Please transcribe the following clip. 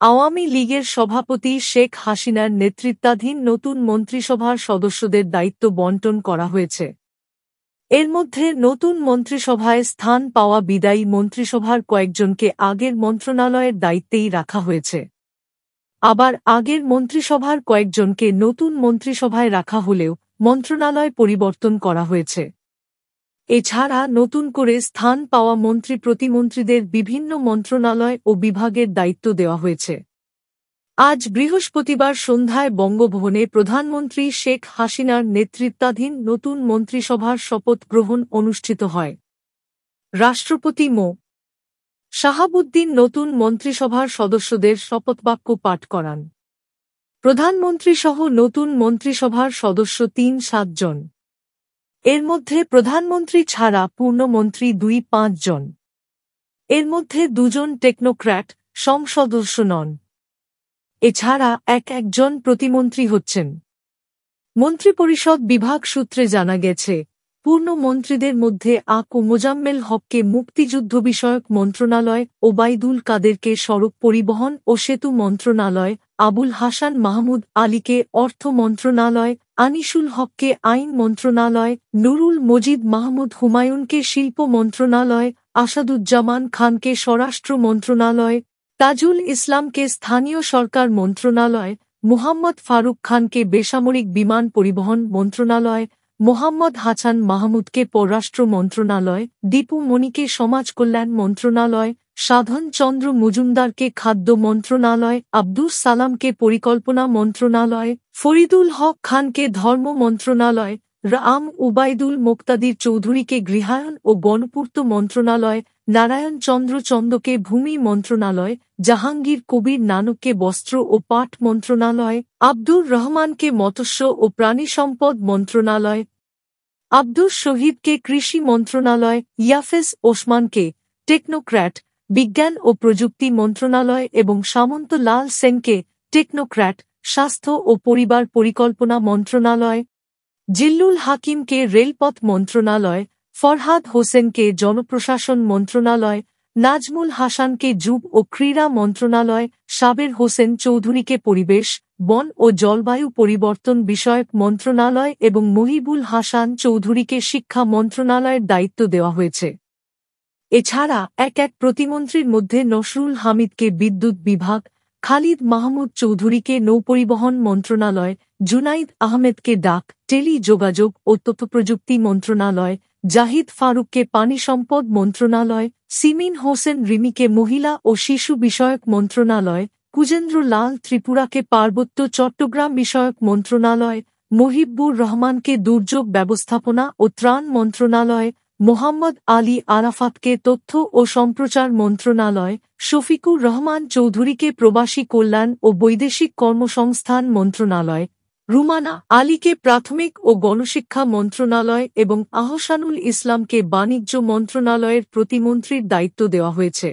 আওয়ামী লীগের সভাপতি শেখ হাসিনার নেতৃত্বাধীন নতুন মন্ত্রিসভার সদস্যদের দায়িত্ব বণ্টন করা হয়েছে। এর মধ্যে নতুন মন্ত্রিসভায় স্থান পাওয়া বিদায়ী মন্ত্রিসভার কয়েকজনকে আগের মন্ত্রণালয়ের দায়িত্বেই রাখা হয়েছে। আবার আগের মন্ত্রিসভার কয়েকজনকে নতুন মন্ত্রিসভায় রাখা হলেও মন্ত্রণালয় পরিবর্তন করা হয়েছে। এছাড়া নতুন করে স্থান পাওয়া মন্ত্রী প্রতিমন্ত্রীদের বিভিন্ন মন্ত্রণালয় ও বিভাগের দায়িত্ব দেওয়া হয়েছে। আজ বৃহস্পতিবার সন্ধ্যায় বঙ্গভবনে প্রধানমন্ত্রী শেখ হাসিনার নেতৃত্বাধীন নতুন মন্ত্রিসভার শপথ গ্রহণ অনুষ্ঠিত হয়। রাষ্ট্রপতি মো. শাহাবুদ্দিন নতুন মন্ত্রিসভার সদস্যদের শপথবাক্য পাঠ করান। প্রধানমন্ত্রীসহ নতুন মন্ত্রিসভার সদস্য ৩-৭ জন। এর মধ্যে প্রধানমন্ত্রী ছাড়া পূর্ণমন্ত্রী ২-৫ জন। এর মধ্যে ২ জন টেকনোক্র্যাট সদস্য নন। এছাড়া একজন প্রতিমন্ত্রী হচ্ছেন। মন্ত্রিপরিষদ বিভাগ সূত্রে জানা গেছে, পূর্ণ মন্ত্রীদের মধ্যে মোজাম্মেল হককে মুক্তিযুদ্ধ বিষয়ক মন্ত্রণালয়, ওবায়দুল কাদেরকে সড়ক পরিবহন ও সেতু মন্ত্রণালয়, আবুল হাসান মাহমুদ আলীকে অর্থ মন্ত্রণালয়, আনিসুল হককে আইন মন্ত্রণালয়, নুরুল মজিদ মাহমুদ হুমায়ুনকে শিল্প মন্ত্রণালয়, আসাদুজ্জামান খানকে স্বরাষ্ট্র মন্ত্রণালয়, তাজুল ইসলামকে স্থানীয় সরকার মন্ত্রণালয়, মুহাম্মদ ফারুক খানকে বেসামরিক বিমান পরিবহন মন্ত্রণালয়, মোহাম্মদ হাসান মাহমুদকে পররাষ্ট্র মন্ত্রণালয়, দীপু মনিকে সমাজ কল্যাণ মন্ত্রণালয়, সাধন চন্দ্র মজুমদারকে খাদ্য মন্ত্রণালয়, আব্দুস সালামকে পরিকল্পনা মন্ত্রণালয়, ফরিদুল হক খানকে ধর্ম মন্ত্রণালয়, রাম উবাইদুল মোক্তাদির চৌধুরীকে গৃহায়ন ও গণপূর্ত মন্ত্রণালয়, নারায়ণ চন্দ্র চন্দকে ভূমি মন্ত্রণালয়, জাহাঙ্গীর কবির নানককে বস্ত্র ও পাট মন্ত্রণালয়, আব্দুর রহমানকে মৎস্য ও প্রাণী সম্পদ মন্ত্রণালয়, আব্দুস শহীদকে কৃষি মন্ত্রণালয়, ইয়াফেস ওসমানকে টেকনোক্র্যাট বিজ্ঞান ও প্রযুক্তি মন্ত্রণালয় এবং সামন্ত লাল সেনকে টেকনোক্র্যাট স্বাস্থ্য ও পরিবার পরিকল্পনা মন্ত্রণালয়, জিল্লুল হাকিমকে রেলপথ মন্ত্রণালয়, ফরহাদ হোসেনকে জনপ্রশাসন মন্ত্রণালয়, নাজমুল হাসানকে যুব ও ক্রীড়া মন্ত্রণালয়, সাবের হোসেন চৌধুরীকে পরিবেশ, বন ও জলবায়ু পরিবর্তন বিষয়ক মন্ত্রণালয় এবং মহিবুল হাসান চৌধুরীকে শিক্ষা মন্ত্রণালয়ের দায়িত্ব দেওয়া হয়েছে। এছাড়া এক প্রতিমন্ত্রীর মধ্যে নসরুল হামিদকে বিদ্যুৎ বিভাগ, খালিদ মাহমুদ চৌধুরীকে নৌপরিবহন মন্ত্রণালয়, জুনাইদ আহমেদকে ডাক, টেলি যোগাযোগ ও তথ্যপ্রযুক্তি মন্ত্রণালয়, জাহিদ ফারুককে পানি সম্পদ মন্ত্রণালয়, সিমিন হোসেন রিমিকে মহিলা ও শিশু বিষয়ক মন্ত্রণালয়, কুজেন্দ্র লাল ত্রিপুরাকে পার্বত্য চট্টগ্রাম বিষয়ক মন্ত্রণালয়, মহিবুর রহমানকে দুর্যোগ ব্যবস্থাপনা ও ত্রাণ মন্ত্রণালয়, মোহাম্মদ আলী আরাফাতকে তথ্য ও সম্প্রচার মন্ত্রণালয়, শফিকুর রহমান চৌধুরীকে প্রবাসী কল্যাণ ও বৈদেশিক কর্মসংস্থান মন্ত্রণালয়, রুমানা আলীকে প্রাথমিক ও গণশিক্ষা মন্ত্রণালয় এবং আহসানুল ইসলামকে বাণিজ্য মন্ত্রণালয়ের প্রতিমন্ত্রীর দায়িত্ব দেওয়া হয়েছে।